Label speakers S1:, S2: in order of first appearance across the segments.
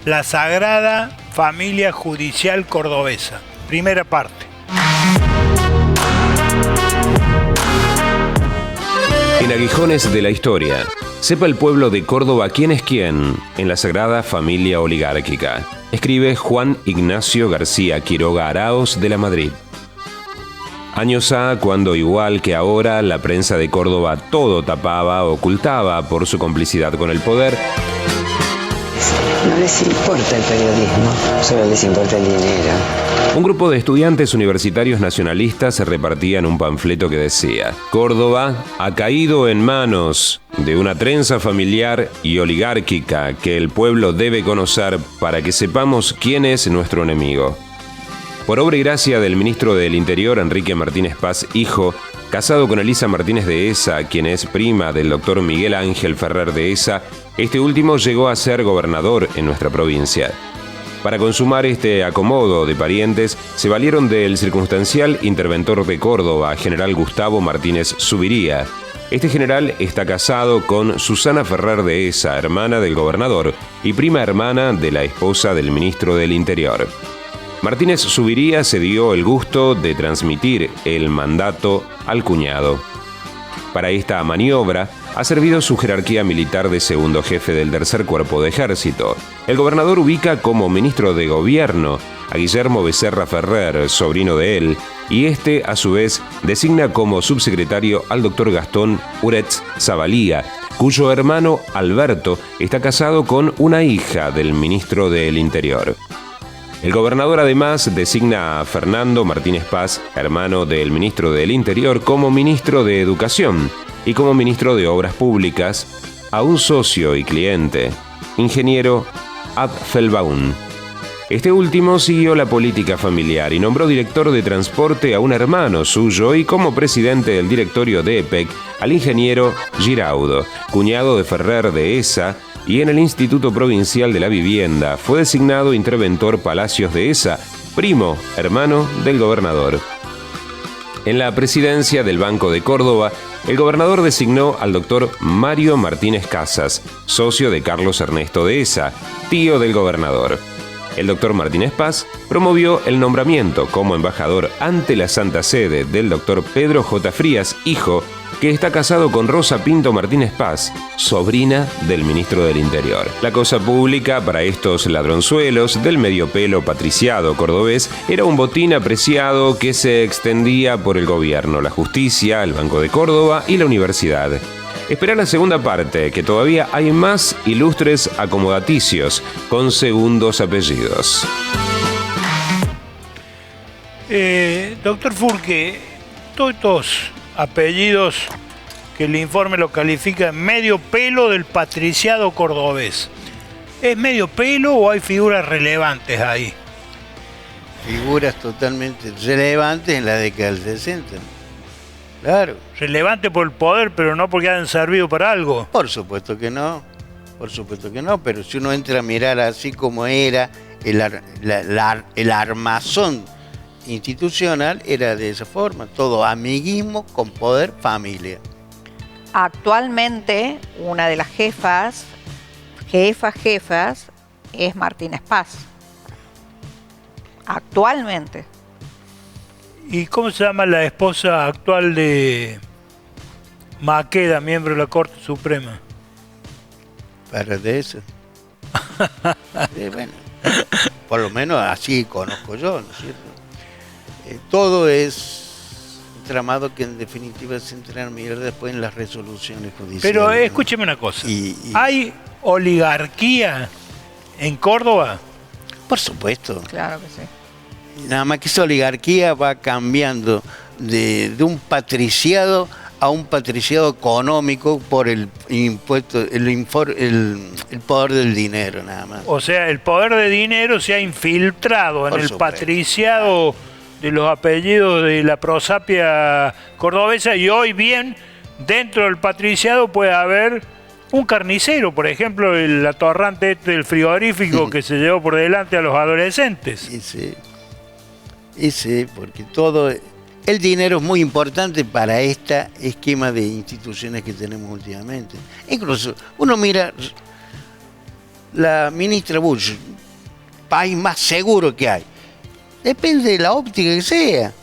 S1: la Sagrada Familia Judicial Cordobesa. Primera parte.
S2: En aguijones de la historia, sepa el pueblo de Córdoba quién es quién en la Sagrada Familia Oligárquica. Escribe Juan Ignacio García Quiroga Araos de la Madrid. Años ha, cuando igual que ahora, la prensa de Córdoba todo tapaba, ocultaba por su complicidad con el poder.
S3: No les importa el periodismo, solo les importa el dinero.
S2: Un grupo de estudiantes universitarios nacionalistas se repartían un panfleto que decía: Córdoba ha caído en manos de una trenza familiar y oligárquica que el pueblo debe conocer para que sepamos quién es nuestro enemigo. Por obra y gracia del ministro del Interior, Enrique Martínez Paz, hijo, casado con Elisa Martínez de Esa, quien es prima del doctor Miguel Ángel Ferrer de Esa, este último llegó a ser gobernador en nuestra provincia. Para consumar este acomodo de parientes, se valieron del circunstancial interventor de Córdoba, general Gustavo Martínez Zuviría. Este general está casado con Susana Ferrer de Esa, hermana del gobernador y prima hermana de la esposa del ministro del Interior. Martínez Zuviría se dio el gusto de transmitir el mandato al cuñado. Para esta maniobra ha servido su jerarquía militar de segundo jefe del tercer cuerpo de ejército. El gobernador ubica como ministro de gobierno a Guillermo Becerra Ferrer, sobrino de él, y este a su vez designa como subsecretario al doctor Gastón Uretz Zavalía, cuyo hermano Alberto está casado con una hija del ministro del Interior. El gobernador además designa a Fernando Martínez Paz, hermano del ministro del Interior, como ministro de Educación y como ministro de Obras Públicas a un socio y cliente, ingeniero Apfelbaum. Este último siguió la política familiar y nombró director de transporte a un hermano suyo y como presidente del directorio de EPEC al ingeniero Giraudo, cuñado de Ferrer de Esa, y en el Instituto Provincial de la Vivienda fue designado interventor Palacios de Esa, primo hermano del gobernador. En la presidencia del Banco de Córdoba, el gobernador designó al doctor Mario Martínez Casas, socio de Carlos Ernesto de Esa, tío del gobernador. El doctor Martínez Paz promovió el nombramiento como embajador ante la Santa Sede del doctor Pedro J. Frías, hijo, que está casado con Rosa Pinto Martínez Paz, sobrina del ministro del Interior. La cosa pública para estos ladronzuelos del mediopelo patriciado cordobés era un botín apreciado que se extendía por el gobierno, la justicia, el Banco de Córdoba y la universidad. Espera la segunda parte, que todavía hay más ilustres acomodaticios con segundos apellidos.
S1: Doctor Furque, todos estos apellidos que el informe lo califica en medio pelo del patriciado cordobés. ¿Es medio pelo o hay figuras relevantes ahí?
S4: Figuras totalmente relevantes en la década del 60. Claro.
S1: Relevante por el poder, pero no porque hayan servido para algo.
S4: Por supuesto que no, pero si uno entra a mirar así como era el armazón institucional, era de esa forma, todo amiguismo con poder, familia.
S5: Actualmente, una de las jefas, es Martínez Paz. Actualmente.
S1: ¿Y cómo se llama la esposa actual de Maqueda, miembro de la Corte Suprema?
S4: Para de eso. Bueno, por lo menos así conozco yo, ¿no es cierto? Todo es un tramado que en definitiva se entra a mirar después en las resoluciones judiciales.
S1: Pero escúcheme una cosa. ¿Hay oligarquía en Córdoba?
S4: Por supuesto.
S5: Claro que sí.
S4: Nada más que esa oligarquía va cambiando de un patriciado a un patriciado económico por el impuesto, el poder del dinero, nada más.
S1: O sea, el poder de dinero se ha infiltrado en el patriciado de los apellidos de la prosapia cordobesa, y hoy bien, dentro del patriciado puede haber un carnicero, por ejemplo, el atorrante del frigorífico que se llevó por delante a los adolescentes.
S4: Y sí, porque todo el dinero es muy importante para este esquema de instituciones que tenemos últimamente. Incluso uno mira la ministra Bush, país más seguro que hay. Depende de la óptica que sea.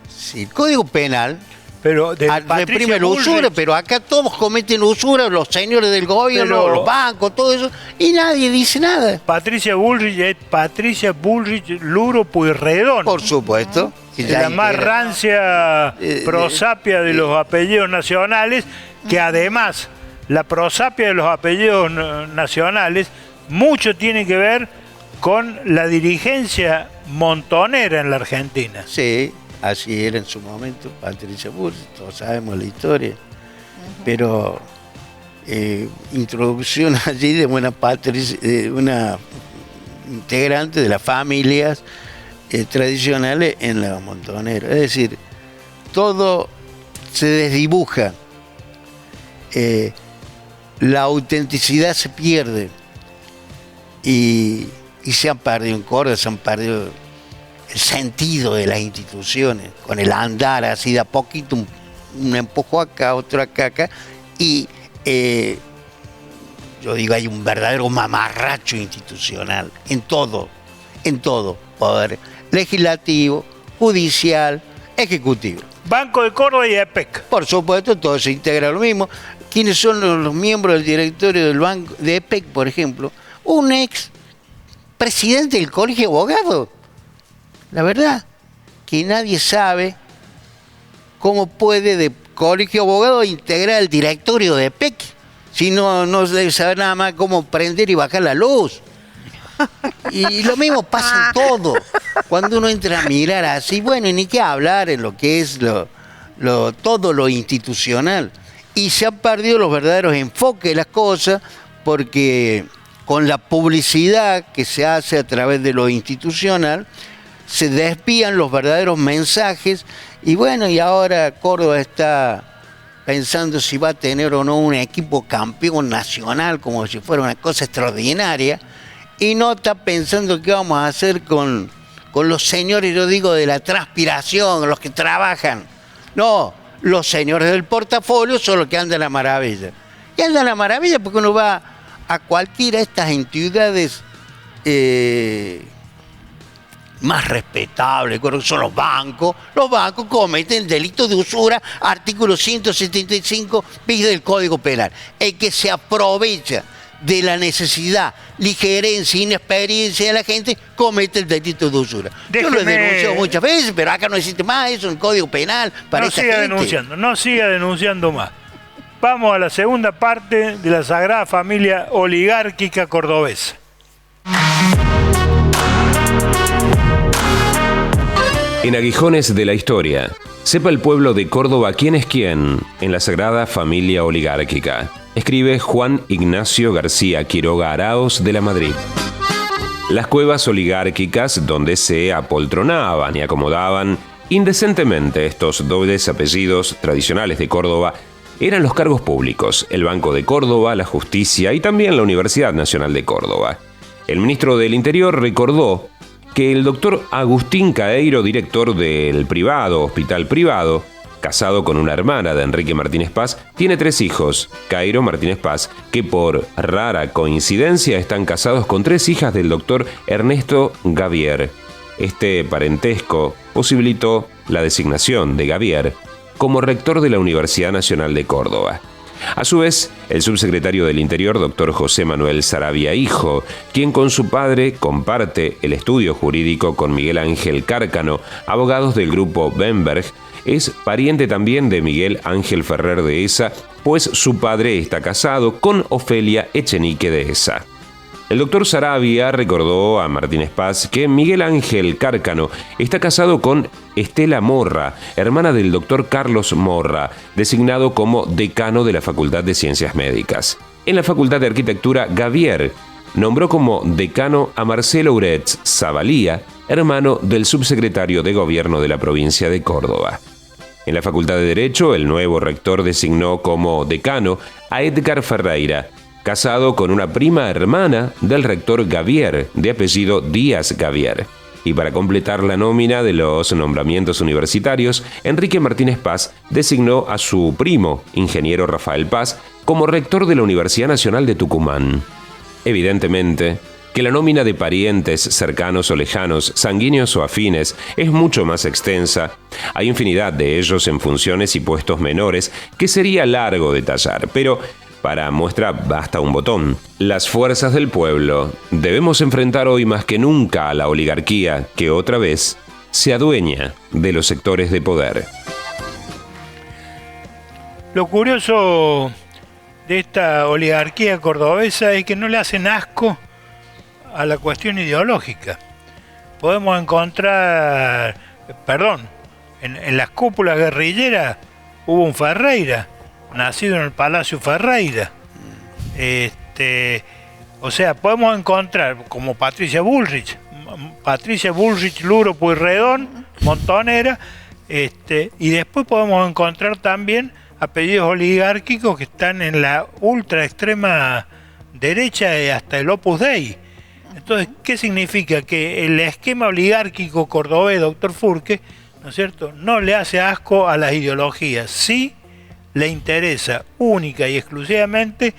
S4: Si el Código Penal
S1: Pero
S4: reprime la usura, pero acá todos cometen usura, los señores del gobierno,
S1: Pero-
S4: los bancos, todo eso, y nadie dice nada.
S1: Patricia Bullrich es Patricia Bullrich Luro Pueyrredón.
S4: Por supuesto. que
S1: Es
S4: ya
S1: la más
S4: integra-
S1: rancia prosapia de los apellidos nacionales, que además la prosapia de los apellidos nacionales mucho tiene que ver con la dirigencia montonera en la Argentina.
S4: Sí, así era en su momento Patricia Bullrich, todos sabemos la historia. Pero introducción allí de una integrante de las familias tradicionales en los montoneros. Es decir, todo se desdibuja, la autenticidad se pierde y se han perdido en Córdoba, se han perdido el sentido de las instituciones, con el andar así de a poquito, un empujo acá, otro acá, y yo digo, hay un verdadero mamarracho institucional en todo, poder legislativo, judicial, ejecutivo.
S1: Banco de Córdoba y EPEC.
S4: Por supuesto, todo se integra lo mismo. ¿Quiénes son los miembros del directorio del banco de EPEC, por ejemplo? Un ex presidente del Colegio de Abogados. La verdad, que nadie sabe cómo puede de Colegio de Abogados integrar el directorio de EPEC. Si no debe saber nada más cómo prender y bajar la luz. Y lo mismo pasa en todo. Cuando uno entra a mirar así, bueno, y ni qué hablar en lo que es todo lo institucional. Y se han perdido los verdaderos enfoques de las cosas, porque con la publicidad que se hace a través de lo institucional, se desvían los verdaderos mensajes. Y bueno, y ahora Córdoba está pensando si va a tener o no un equipo campeón nacional, como si fuera una cosa extraordinaria, y no está pensando qué vamos a hacer con los señores, yo digo, de la transpiración, los que trabajan. No, los señores del portafolio son los que andan a la maravilla. Y andan a la maravilla porque uno va a cualquiera de estas entidades más respetables, creo que son los bancos. Los bancos cometen delitos de usura, artículo 175 bis del Código Penal. El que se aprovecha de la necesidad, ligerencia, inexperiencia de la gente, comete el delito de usura. Yo lo he denunciado muchas veces, pero acá no existe más eso en el Código Penal para esta gente.
S1: No siga denunciando más. Vamos a la segunda parte de la Sagrada Familia Oligárquica Cordobesa.
S2: En Aguijones de la Historia, sepa el pueblo de Córdoba quién es quién en la Sagrada Familia Oligárquica. Escribe Juan Ignacio García Quiroga Araos de la Madrid. Las cuevas oligárquicas donde se apoltronaban y acomodaban indecentemente estos dobles apellidos tradicionales de Córdoba eran los cargos públicos, el Banco de Córdoba, la Justicia y también la Universidad Nacional de Córdoba. El ministro del Interior recordó que el doctor Agustín Caeiro, director del Hospital Privado, casado con una hermana de Enrique Martínez Paz, tiene 3 hijos, Caeiro Martínez Paz, que por rara coincidencia están casados con 3 hijas del doctor Ernesto Gavier. Este parentesco posibilitó la designación de Gavier como rector de la Universidad Nacional de Córdoba. A su vez, el subsecretario del Interior, doctor José Manuel Saravia Hijo, quien con su padre comparte el estudio jurídico con Miguel Ángel Cárcano, abogados del grupo Bemberg, es pariente también de Miguel Ángel Ferrer de Esa, pues su padre está casado con Ofelia Echenique de Esa. El doctor Saravia recordó a Martínez Paz que Miguel Ángel Cárcano está casado con Estela Morra, hermana del doctor Carlos Morra, designado como decano de la Facultad de Ciencias Médicas. En la Facultad de Arquitectura, Gavier nombró como decano a Marcelo Uretz Zavalía, hermano del subsecretario de Gobierno de la provincia de Córdoba. En la Facultad de Derecho, el nuevo rector designó como decano a Edgar Ferreira, casado con una prima hermana del rector Gavier, de apellido Díaz Gavier. Y para completar la nómina de los nombramientos universitarios, Enrique Martínez Paz designó a su primo, ingeniero Rafael Paz, como rector de la Universidad Nacional de Tucumán. Evidentemente, que la nómina de parientes cercanos o lejanos, sanguíneos o afines, es mucho más extensa. Hay infinidad de ellos en funciones y puestos menores que sería largo detallar, pero para muestra basta un botón. Las fuerzas del pueblo debemos enfrentar hoy más que nunca a la oligarquía que otra vez se adueña de los sectores de poder.
S1: Lo curioso de esta oligarquía cordobesa es que no le hacen asco a la cuestión ideológica. Podemos encontrar, en las cúpulas guerrilleras hubo un Ferreira, nacido en el Palacio Ferreira. O sea, podemos encontrar como Patricia Bullrich Luro Pueyrredón, montonera, y después podemos encontrar también apellidos oligárquicos que están en la ultra extrema derecha y hasta el Opus Dei. Entonces, ¿qué significa? Que el esquema oligárquico cordobés, doctor Furque, ¿no es cierto?, no le hace asco a las ideologías, sí le interesa única y exclusivamente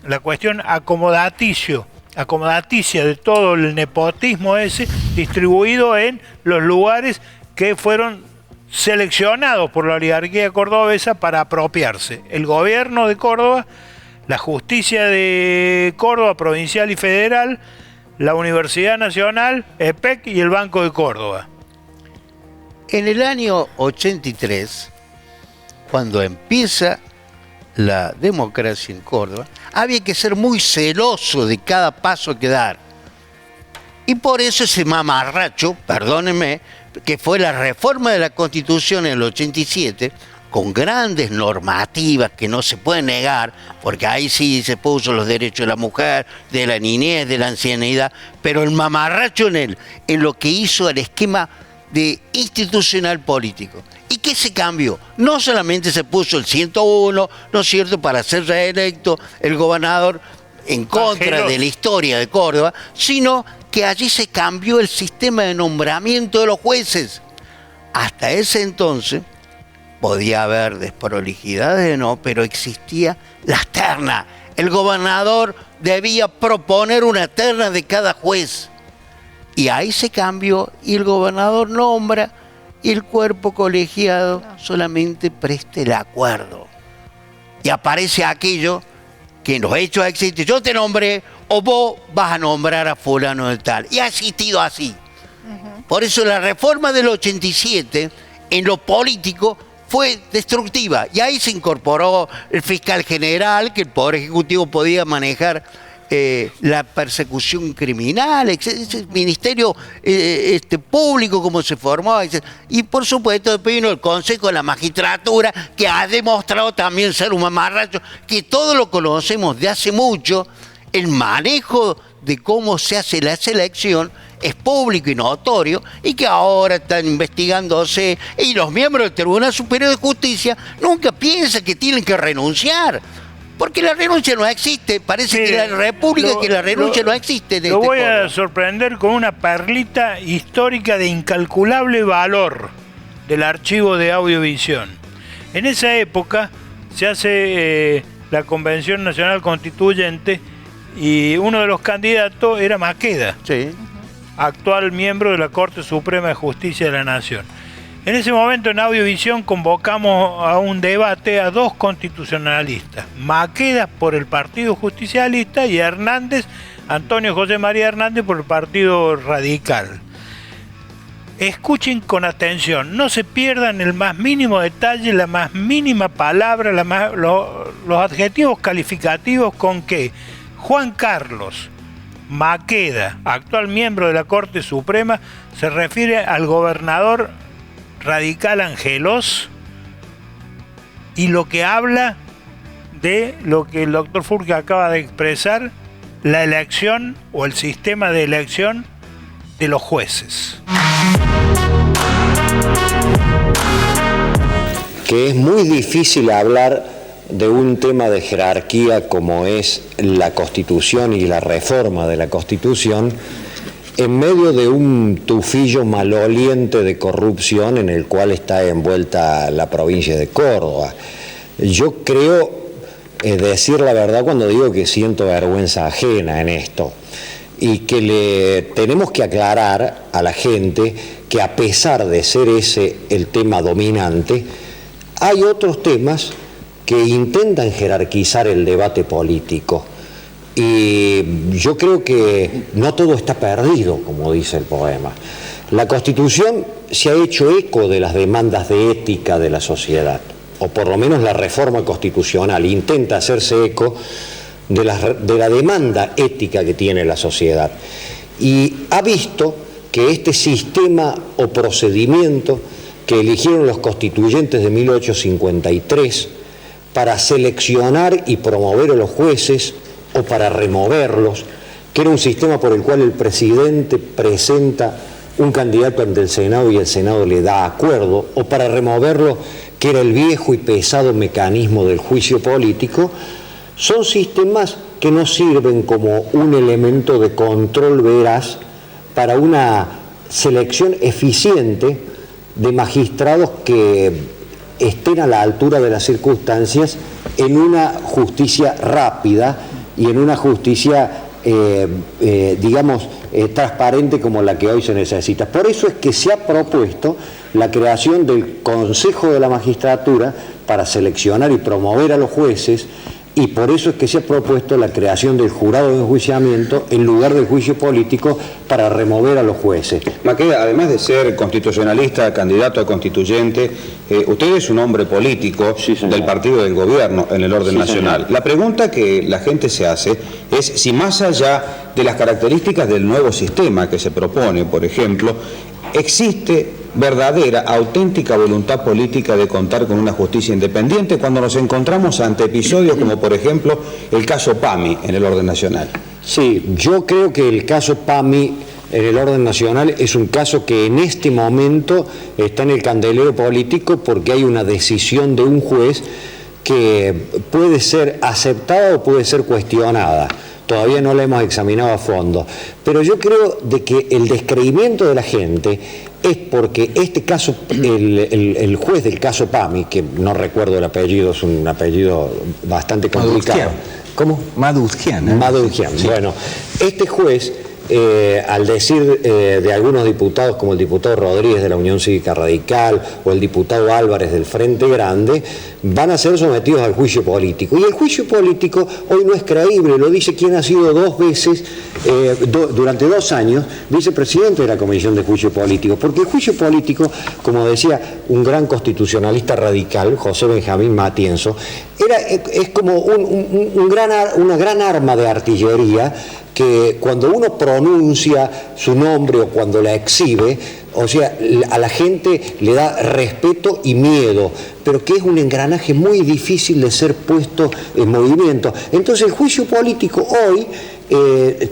S1: la cuestión acomodaticia de todo el nepotismo ese distribuido en los lugares que fueron seleccionados por la oligarquía cordobesa para apropiarse. El gobierno de Córdoba, la justicia de Córdoba, provincial y federal, la Universidad Nacional, EPEC y el Banco de Córdoba.
S4: En el año 83, cuando empieza la democracia en Córdoba, había que ser muy celoso de cada paso que dar. Y por eso ese mamarracho, perdónenme, que fue la reforma de la Constitución en el 87, con grandes normativas que no se pueden negar, porque ahí sí se puso los derechos de la mujer, de la niñez, de la ancianidad, pero el mamarracho en lo que hizo el esquema de institucional político. ¿Y qué se cambió? No solamente se puso el 101, ¿no es cierto?, para ser reelecto el gobernador en contra de la historia de Córdoba, sino que allí se cambió el sistema de nombramiento de los jueces. Hasta ese entonces podía haber desprolijidades, no, pero existía la terna. El gobernador debía proponer una terna de cada juez. Y ahí se cambió y el gobernador nombra y el cuerpo colegiado solamente presta el acuerdo. Y aparece aquello que en los hechos existe. Yo te nombré o vos vas a nombrar a fulano de tal. Y ha existido así. Por eso la reforma del 87 en lo político fue destructiva. Y ahí se incorporó el fiscal general, que el Poder Ejecutivo podía manejar la persecución criminal, ese ministerio público como se formó, y por supuesto después vino el Consejo de la Magistratura, que ha demostrado también ser un mamarracho, que todo lo conocemos de hace mucho. El manejo de cómo se hace la selección es público y notorio, y que ahora están investigándose, y los miembros del Tribunal Superior de Justicia nunca piensan que tienen que renunciar. Porque la renuncia no existe. Parece que la República que la renuncia no existe.
S1: Lo voy a sorprender con una perlita histórica de incalculable valor del archivo de Audiovisión. En esa época se hace la Convención Nacional Constituyente y uno de los candidatos era Maqueda,
S4: sí,
S1: actual miembro de la Corte Suprema de Justicia de la Nación. En ese momento en Audiovisión convocamos a un debate a dos constitucionalistas, Maqueda por el Partido Justicialista y Hernández, Antonio José María Hernández por el Partido Radical. Escuchen con atención, no se pierdan el más mínimo detalle, la más mínima palabra, los adjetivos calificativos con que Juan Carlos Maqueda, actual miembro de la Corte Suprema, se refiere al gobernador radical Angelos, y lo que habla de lo que el doctor Furque acaba de expresar, la elección o el sistema de elección de los jueces.
S6: Que es muy difícil hablar de un tema de jerarquía como es la Constitución y la reforma de la Constitución en medio de un tufillo maloliente de corrupción en el cual está envuelta la provincia de Córdoba. Yo creo decir la verdad cuando digo que siento vergüenza ajena en esto. y que le tenemos que aclarar a la gente que a pesar de ser ese el tema dominante, hay otros temas que intentan jerarquizar el debate político. Y yo creo que no todo está perdido, como dice el poema. La Constitución se ha hecho eco de las demandas de ética de la sociedad, o por lo menos la reforma constitucional intenta hacerse eco de la demanda ética que tiene la sociedad. Y ha visto que este sistema o procedimiento que eligieron los constituyentes de 1853 para seleccionar y promover a los jueces o para removerlos, que era un sistema por el cual el presidente presenta un candidato ante el Senado y el Senado le da acuerdo, o para removerlo, que era el viejo y pesado mecanismo del juicio político, son sistemas que no sirven como un elemento de control veraz para una selección eficiente de magistrados que estén a la altura de las circunstancias en una justicia rápida y en una justicia, transparente como la que hoy se necesita. Por eso es que se ha propuesto la creación del Consejo de la Magistratura para seleccionar y promover a los jueces, y por eso es que se ha propuesto la creación del jurado de enjuiciamiento en lugar del juicio político para remover a los jueces.
S7: Maqueda, además de ser constitucionalista, candidato a constituyente, usted es un hombre político del partido del gobierno en el orden nacional. Señor. La pregunta que la gente se hace es si más allá de las características del nuevo sistema que se propone, por ejemplo, existe verdadera, auténtica voluntad política de contar con una justicia independiente cuando nos encontramos ante episodios como, por ejemplo, el caso PAMI en el orden nacional.
S6: Sí, yo creo que el caso PAMI en el orden nacional es un caso que en este momento está en el candelero político porque hay una decisión de un juez que puede ser aceptada o puede ser cuestionada. Todavía no la hemos examinado a fondo, pero yo creo de que el descreimiento de la gente es porque este caso, el juez del caso PAMI, que no recuerdo el apellido, es un apellido bastante complicado. ¿Cómo?
S8: Maduzquian.
S6: Maduzquian. Sí. Bueno, este juez, al decir de algunos diputados, como el diputado Rodríguez de la Unión Cívica Radical o el diputado Álvarez del Frente Grande, van a ser sometidos al juicio político. Y el juicio político hoy no es creíble, lo dice quien ha sido 2 veces, durante 2 años, vicepresidente de la Comisión de Juicio Político. Porque el juicio político, como decía un gran constitucionalista radical, José Benjamín Matienzo, es como una gran arma de artillería que cuando uno pronuncia su nombre o cuando la exhibe, o sea, a la gente le da respeto y miedo, pero que es un engranaje muy difícil de ser puesto en movimiento. Entonces el juicio político hoy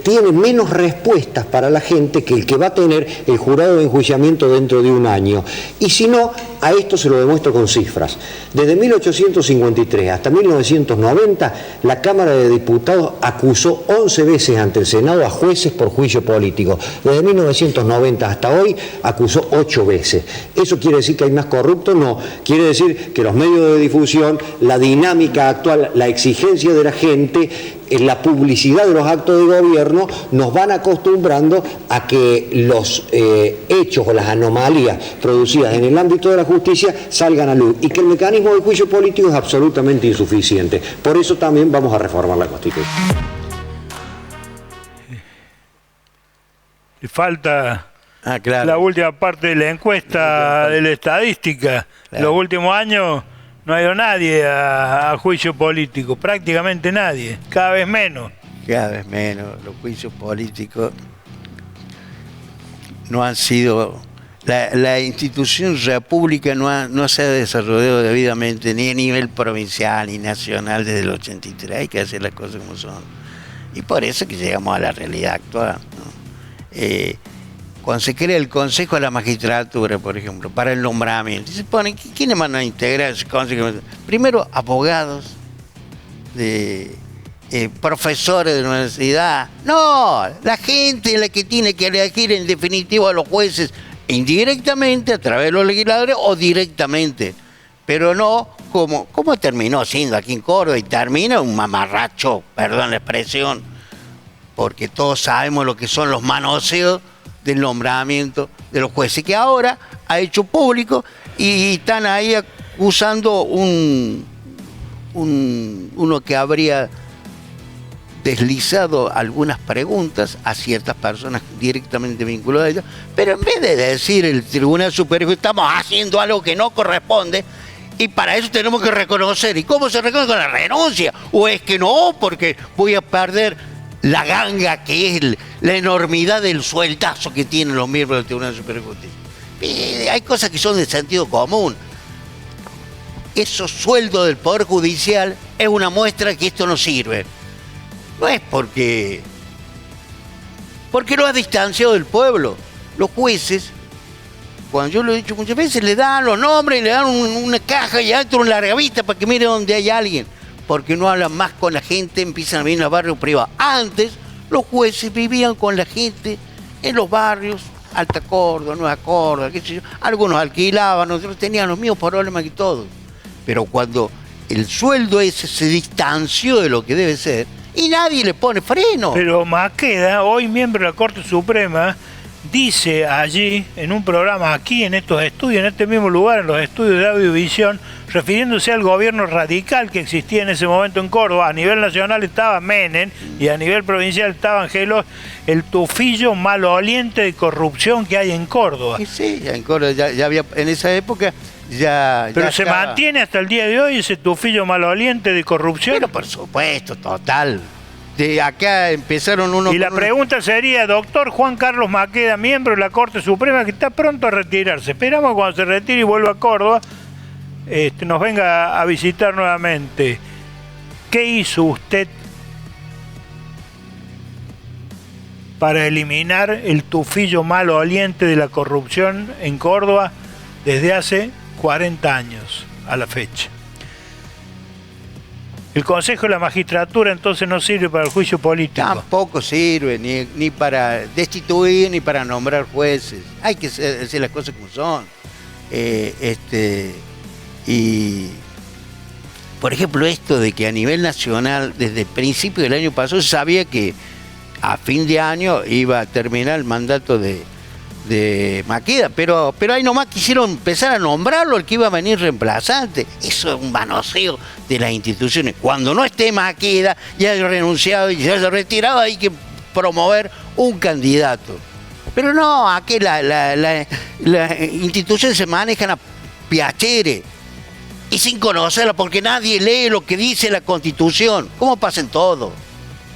S6: tiene menos respuestas para la gente que el que va a tener el jurado de enjuiciamiento dentro de 1 año. Y si no, a esto se lo demuestro con cifras. Desde 1853 hasta 1990, la Cámara de Diputados acusó 11 veces ante el Senado a jueces por juicio político. Desde 1990 hasta hoy, acusó 8 veces. ¿Eso quiere decir que hay más corruptos? No. Quiere decir que los medios de difusión, la dinámica actual, la exigencia de la gente, la publicidad de los actos de gobierno nos van acostumbrando a que los hechos o las anomalías producidas en el ámbito de la justicia salgan a luz y que el mecanismo del juicio político es absolutamente insuficiente. Por eso también vamos a reformar la Constitución.
S1: Le falta la última parte de la encuesta de la estadística. Claro. Los últimos años no ha ido nadie a juicio político, prácticamente nadie, cada vez menos.
S4: Cada vez menos, los juicios políticos no han sido... La institución república no se ha desarrollado debidamente ni a nivel provincial ni nacional desde el 83, hay que hacer las cosas como son. Y por eso que llegamos a la realidad actual, ¿no? Cuando se crea el Consejo de la Magistratura, por ejemplo, para el nombramiento, se pone, ¿quiénes van a integrar ese Consejo? Primero, abogados, profesores de la universidad. No, la gente es la que tiene que elegir en definitivo a los jueces, indirectamente, a través de los legisladores o directamente. Pero no como terminó siendo aquí en Córdoba, y termina un mamarracho, perdón la expresión, porque todos sabemos lo que son los manoseos del nombramiento de los jueces, que ahora ha hecho público y están ahí acusando uno que habría deslizado algunas preguntas a ciertas personas directamente vinculadas a ellos, pero en vez de decir el Tribunal Superior que estamos haciendo algo que no corresponde, y para eso tenemos que reconocer. ¿Y cómo se reconoce? Con la renuncia. ¿O es que no? Porque voy a perder la ganga que es la enormidad del sueldazo que tienen los miembros del Tribunal Superior de Justicia. Hay cosas que son de sentido común. Esos sueldos del Poder Judicial es una muestra que esto no sirve. No es porque lo ha distanciado del pueblo. Los jueces, cuando yo lo he dicho muchas veces, le dan los nombres, le dan una caja y adentro una largavista para que mire dónde hay alguien. Porque no hablan más con la gente, empiezan a vivir en los barrios privados. Antes, los jueces vivían con la gente en los barrios, Alta Córdoba, Nueva Córdoba, qué sé yo. Algunos alquilaban, nosotros tenían los mismos problemas que todos. Pero cuando el sueldo ese se distanció de lo que debe ser, y nadie le pone freno.
S1: Pero Maqueda, hoy miembro de la Corte Suprema, dice allí, en un programa aquí, en estos estudios, en este mismo lugar, en los estudios de Audiovisión, refiriéndose al gobierno radical que existía en ese momento en Córdoba. A nivel nacional estaba Menem y a nivel provincial estaba Angelos, el tufillo maloliente de corrupción que hay en Córdoba.
S4: Sí, ya en Córdoba ya había, en esa época ya...
S1: Pero
S4: ya
S1: se
S4: estaba...
S1: mantiene hasta el día de hoy ese tufillo maloliente de corrupción.
S4: Pero por supuesto, total. De acá empezaron unos...
S1: Y la pregunta sería, doctor Juan Carlos Maqueda, miembro de la Corte Suprema, que está pronto a retirarse. Esperamos que cuando se retire y vuelva a Córdoba, nos venga a visitar nuevamente. ¿Qué hizo usted para eliminar el tufillo maloliente de la corrupción en Córdoba desde hace 40 años a la fecha? El Consejo de la Magistratura entonces no sirve para el juicio político.
S4: Tampoco sirve ni para destituir ni para nombrar jueces. Hay que hacer las cosas como son. Y por ejemplo, esto de que a nivel nacional, desde el principio del año pasado, se sabía que a fin de año iba a terminar el mandato de Maqueda, pero ahí nomás quisieron empezar a nombrarlo, el que iba a venir reemplazante. Eso es un manoseo de las instituciones. Cuando no esté Maqueda, ya haya renunciado y ya haya retirado, hay que promover un candidato. Pero no, aquí las instituciones se manejan a piacere y sin conocerla, porque nadie lee lo que dice la Constitución. ¿Cómo pasa en todo?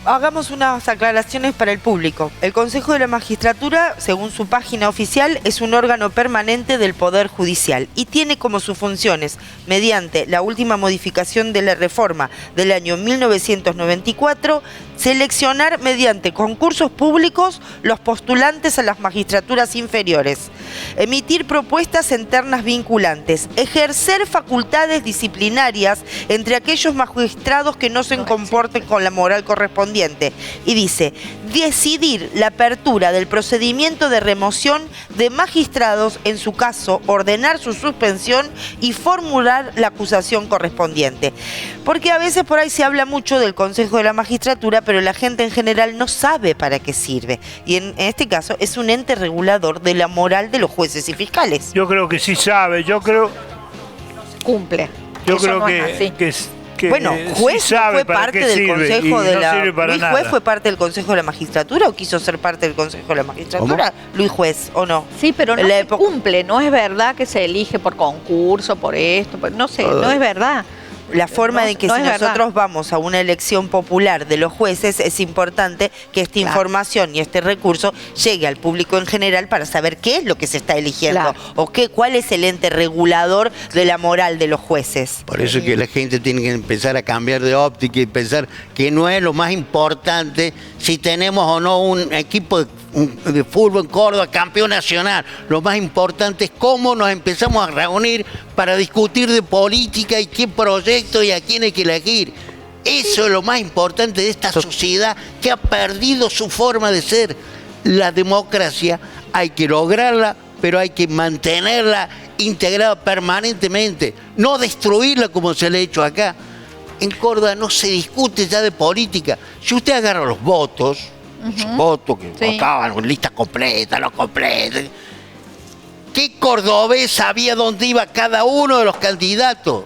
S8: Hagamos unas aclaraciones para el público. El Consejo de la Magistratura, según su página oficial, es un órgano permanente del Poder Judicial y tiene como sus funciones, mediante la última modificación de la reforma del año 1994, seleccionar mediante concursos públicos los postulantes a las magistraturas inferiores, emitir propuestas en ternas vinculantes, ejercer facultades disciplinarias entre aquellos magistrados que no se comporten con la moral correspondiente, y dice, decidir la apertura del procedimiento de remoción de magistrados, en su caso, ordenar su suspensión y formular la acusación correspondiente. Porque a veces por ahí se habla mucho del Consejo de la Magistratura, pero la gente en general no sabe para qué sirve. Y en este caso es un ente regulador de la moral de los jueces y fiscales.
S1: Yo creo que sí sabe, yo creo...
S5: Cumple.
S1: Yo
S5: Eso
S1: creo
S5: no es así.
S1: que
S8: Bueno, juez
S1: sí sabe
S8: fue
S1: para
S8: parte
S1: qué
S8: del
S1: sirve,
S8: Consejo
S1: y
S8: de
S1: no
S8: la...
S1: sirve para
S8: ¿Luis
S1: nada.
S8: Juez fue parte del Consejo de la Magistratura o quiso ser parte del Consejo de la Magistratura?
S4: ¿Cómo?
S8: Luis Juez, ¿o no?
S5: Sí, pero no
S8: En la
S5: se
S8: época-
S5: cumple. No es verdad que se elige por concurso, por esto, no sé, no es verdad.
S8: La forma
S5: No,
S8: de que
S5: no
S8: si
S5: es verdad.
S8: nosotros vamos a una elección popular de los jueces, es importante que esta
S5: Claro.
S8: información y este recurso llegue al público en general para saber qué es lo que se está eligiendo,
S5: Claro.
S8: o cuál es el ente regulador de la moral de los jueces.
S4: Por eso es que la gente tiene que empezar a cambiar de óptica y pensar que no es lo más importante si tenemos o no un equipo de fútbol en Córdoba campeón nacional. Lo más importante es cómo nos empezamos a reunir para discutir de política y qué proyecto y a quién hay que elegir. Eso es lo más importante de esta sociedad que ha perdido su forma de ser. La democracia hay que lograrla, pero hay que mantenerla integrada permanentemente, no destruirla como se le ha hecho acá. En Córdoba no se discute ya de política. Si usted agarra los votos, votos que votaban en lista completa, no completa. ¿Qué cordobés sabía dónde iba cada uno de los candidatos?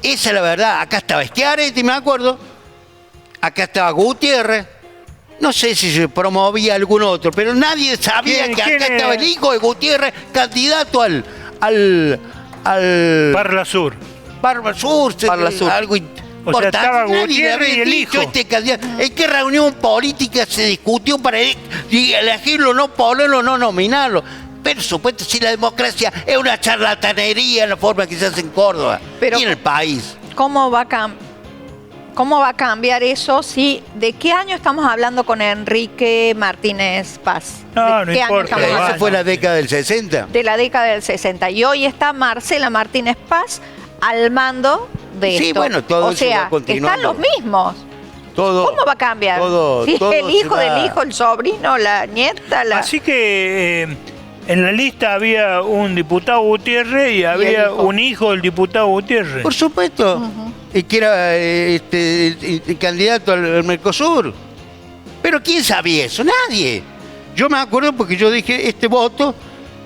S4: Esa es la verdad. Acá estaba Schiaretti, me acuerdo. Acá estaba Gutiérrez. No sé si se promovía algún otro, pero nadie sabía que acá estaba el hijo de Gutiérrez, candidato al
S1: Parla Sur.
S4: Parla Sur. Algo
S1: o sea, estaba Gutiérrez y el hijo.
S4: ¿En qué reunión política se discutió para elegirlo, no ponerlo, no nominarlo? Pero supuesto, si la democracia es una charlatanería en la forma que se hace en Córdoba y en el país.
S5: ¿Cómo va a cambiar eso? ¿De qué año estamos hablando con Enrique Martínez Paz?
S1: No importa.
S4: Esa fue la década del 60.
S5: De la década del 60. Y hoy está Marcela Martínez Paz al mando de esto.
S4: Sí, bueno, todo
S5: o sea, están los mismos. ¿Cómo va a cambiar? Si es el hijo del hijo, el sobrino, la nieta.
S1: Así que en la lista había un diputado Gutiérrez y había un hijo del diputado Gutiérrez.
S4: Por supuesto. Y que era el candidato al Mercosur. Pero ¿quién sabía eso? Nadie. Yo me acuerdo porque yo dije este voto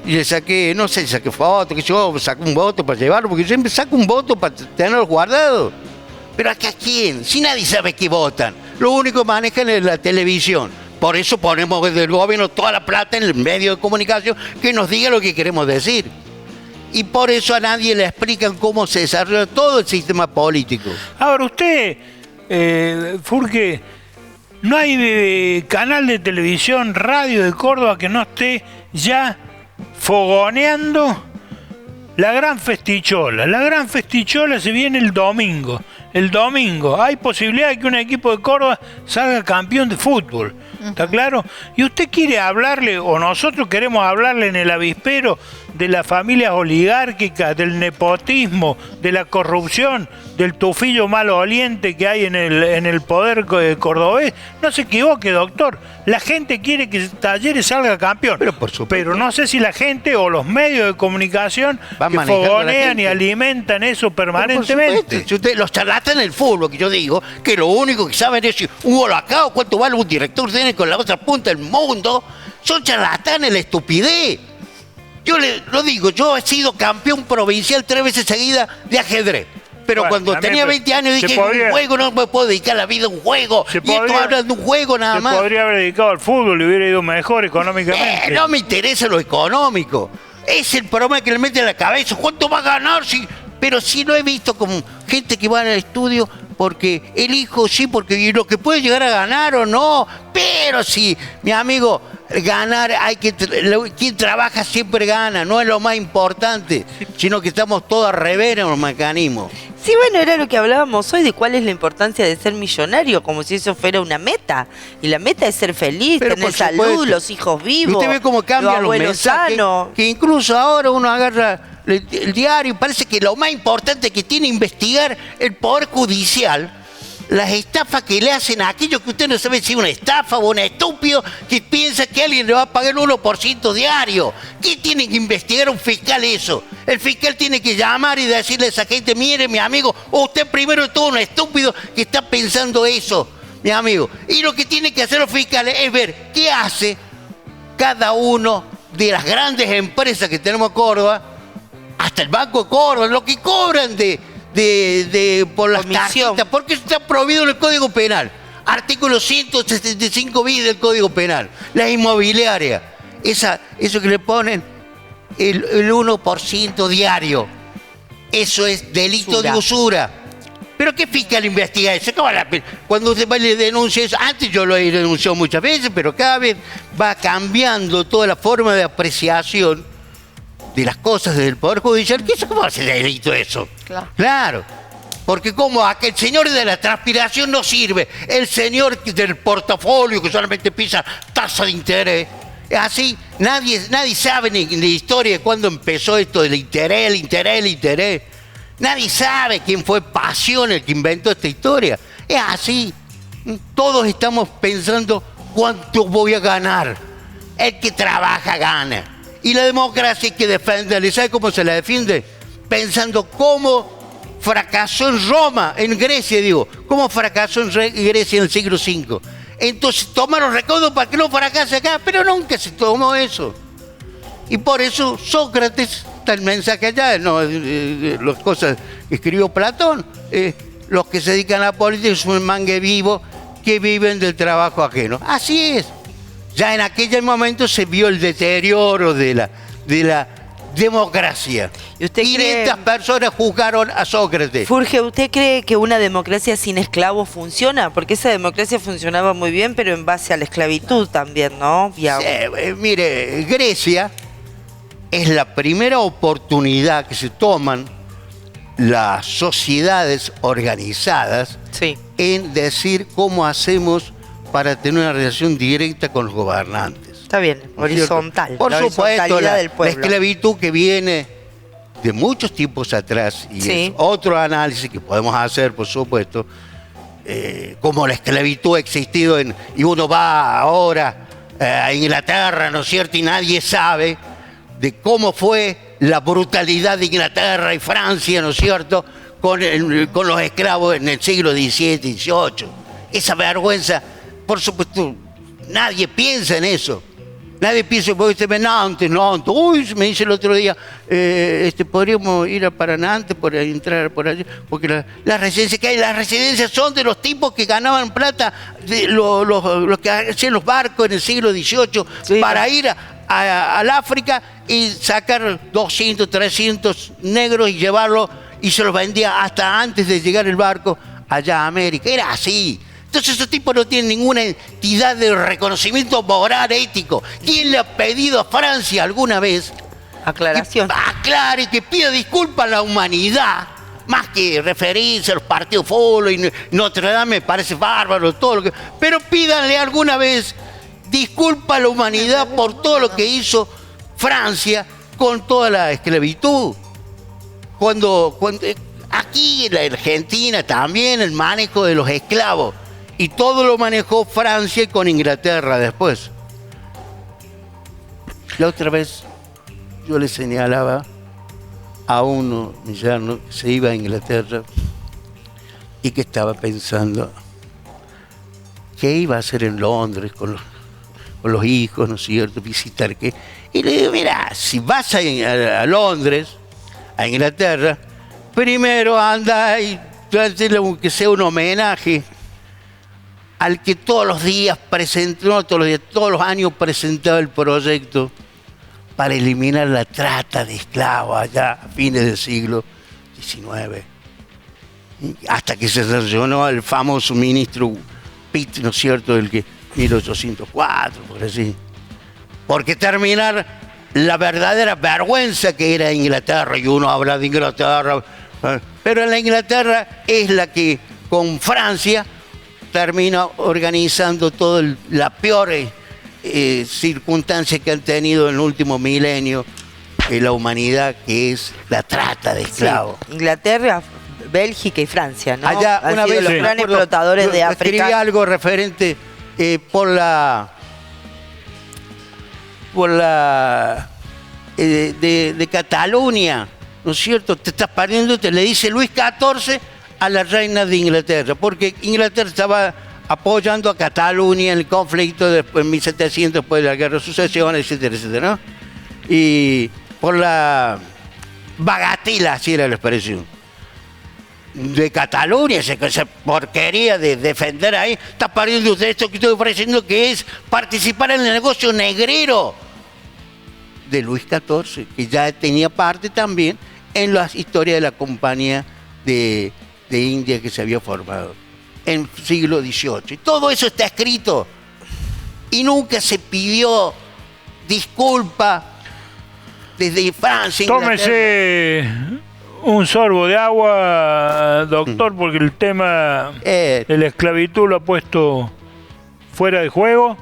S4: y le saqué, no sé, saqué foto, que yo saqué un voto para llevarlo, porque yo siempre saco un voto para tenerlo guardado. Pero acá ¿quién? Si nadie sabe qué votan. Lo único que manejan es la televisión. Por eso ponemos desde el gobierno toda la plata en el medio de comunicación que nos diga lo que queremos decir. Y por eso a nadie le explican cómo se desarrolla todo el sistema político.
S1: Ahora usted, Furque, ¿no hay canal de televisión, radio de Córdoba que no esté ya fogoneando la gran festichola? La gran festichola se viene el domingo. El domingo hay posibilidad de que un equipo de Córdoba salga campeón de fútbol. ¿Está claro? Y usted quiere hablarle, o nosotros queremos hablarle en el avispero de las familias oligárquicas, del nepotismo, de la corrupción, del tufillo maloliente que hay en el poder cordobés. No se equivoque, doctor. La gente quiere que Talleres salga campeón. Pero no sé si la gente o los medios de comunicación que fogonean y alimentan eso permanentemente.
S4: Si usted los charlatan en el fútbol, que yo digo, que lo único que saben es si un gol acá o cuánto vale un director tiene con la otra punta del mundo, son charlatanes, la estupidez. Yo lo digo, yo he sido campeón provincial 3 veces seguidas de ajedrez. Pero bueno, cuando tenía 20 años dije, un juego, no me puedo dedicar la vida a un juego. Y esto habla de un juego nada más.
S1: Se podría haber dedicado al fútbol y hubiera ido mejor económicamente.
S4: No me interesa lo económico. Es el problema que le mete en la cabeza. ¿Cuánto va a ganar? Pero sí lo he visto como gente que va al estudio porque el hijo sí, porque lo que puede llegar a ganar o no. Pero sí, mi amigo, ganar quien trabaja siempre gana, no es lo más importante, sino que estamos todos al revés en los mecanismos.
S8: Sí, bueno, era lo que hablábamos hoy de cuál es la importancia de ser millonario, como si eso fuera una meta. Y la meta es ser feliz, tener salud, los hijos vivos.
S4: Usted ve cómo cambian los mensajes, que incluso ahora uno agarra el diario, parece que lo más importante que tiene investigar el Poder Judicial, las estafas que le hacen a aquellos que usted no sabe si es una estafa o un estúpido que piensa que alguien le va a pagar 1% diario. ¿Qué tiene que investigar un fiscal eso? El fiscal tiene que llamar y decirle a esa gente, mire, mi amigo, usted primero es todo un estúpido que está pensando eso, mi amigo. Y lo que tienen que hacer los fiscales es ver qué hace cada uno de las grandes empresas que tenemos en Córdoba, hasta el Banco de Córdoba, lo que cobran por las tarjetas, porque eso está prohibido en el Código Penal. Artículo 175 bis del Código Penal. Las inmobiliarias, eso que le ponen el 1% diario, eso es delito de usura. ¿Pero qué fiscal investiga eso? Cuando usted va y le denuncia eso, antes yo lo he denunciado muchas veces, pero cada vez va cambiando toda la forma de apreciación de las cosas del Poder Judicial. ¿Cómo va a ser delito eso? Claro. Porque como aquel señor de la transpiración no sirve, el señor del portafolio que solamente pisa tasa de interés, es así. Nadie sabe ni la historia de cuándo empezó esto del interés. Nadie sabe quién fue Pasión el que inventó esta historia. Es así. Todos estamos pensando cuánto voy a ganar. El que trabaja gana. Y la democracia hay que defenderla. ¿Y sabe cómo se la defiende? Pensando cómo fracasó en Roma, en Grecia, cómo fracasó en Grecia en el siglo V. Entonces tomaron recaudo para que no fracase acá, pero nunca se tomó eso. Y por eso Sócrates, está el mensaje allá, no, las cosas que escribió Platón, los que se dedican a la política son mangue vivo que viven del trabajo ajeno. Así es. Ya en aquel momento se vio el deterioro de la democracia.
S8: ¿Y usted
S4: 500 personas juzgaron a Sócrates.
S8: Furge, ¿usted cree que una democracia sin esclavos funciona? Porque esa democracia funcionaba muy bien, pero en base a la esclavitud también, ¿no?
S4: Sí, mire, Grecia es la primera oportunidad que se toman las sociedades organizadas en decir cómo hacemos para tener una relación directa con los gobernantes.
S8: Está bien, horizontal.
S4: Por supuesto, la
S8: del pueblo.
S4: esclavitud que viene de muchos tiempos atrás, y es otro análisis que podemos hacer, por supuesto, como la esclavitud ha existido y uno va ahora a Inglaterra, ¿no es cierto? Y nadie sabe de cómo fue la brutalidad de Inglaterra y Francia, ¿no es cierto?, con los esclavos en el siglo XVII, XVIII. Esa vergüenza, por supuesto, nadie piensa en eso. Nadie piensa, porque usted ve Nantes. Uy, me dice el otro día, podríamos ir para Nantes, por entrar por allí, porque las residencias que hay, las residencias son de los tipos que ganaban plata, los que hacían los barcos en el siglo XVIII, para ir al África y sacar 200, 300 negros y llevarlos, y se los vendía hasta antes de llegar el barco allá a América. Era así. Entonces esos tipos no tienen ninguna entidad de reconocimiento moral, ético. ¿Quién le ha pedido a Francia alguna vez
S8: aclaración?
S4: Que aclare, que pida disculpas a la humanidad, más que referirse a los partidos fútbol y Notre Dame me parece bárbaro, todo lo que... Pero pídanle alguna vez disculpas a la humanidad por todo lo que hizo Francia con toda la esclavitud. Cuando aquí en la Argentina también el manejo de los esclavos. Y todo lo manejó Francia con Inglaterra después. La otra vez yo le señalaba a uno, mi yerno, que se iba a Inglaterra y que estaba pensando qué iba a hacer en Londres con los hijos, ¿no es cierto? Visitar qué. Y le digo, mira, si vas a Londres, a Inglaterra, primero anda y hazle que sea un homenaje al que todos los días presentó, no todos los días, todos los años presentaba el proyecto para eliminar la trata de esclavos allá a fines del siglo XIX. Hasta que se sancionó el famoso ministro Pitt, ¿no es cierto?, del que 1804, por así. Porque terminar la verdadera vergüenza que era Inglaterra, y uno habla de Inglaterra, pero la Inglaterra es la que con Francia termina organizando toda la peor circunstancia que han tenido en el último milenio en la humanidad, que es la trata de esclavos.
S8: Sí. Inglaterra, Bélgica y Francia, ¿no?
S4: Allá
S8: han
S4: una
S8: sido
S4: vez
S8: los grandes explotadores de África.
S4: Escribí algo referente de Cataluña, ¿no es cierto? Te estás perdiendo, te le dice Luis XIV a la reina de Inglaterra, porque Inglaterra estaba apoyando a Cataluña en el conflicto después en 1700, después de la guerra de sucesión, etcétera, etcétera, ¿no? Y por la bagatela, así era la expresión, de Cataluña, esa porquería de defender ahí, está perdiendo usted esto que estoy ofreciendo, que es participar en el negocio negrero de Luis XIV, que ya tenía parte también en las historias de la compañía de India que se había formado en el siglo XVIII. Y todo eso está escrito y nunca se pidió disculpa desde Francia.
S1: Tómese un sorbo de agua, doctor, porque el tema de la esclavitud lo ha puesto fuera de juego.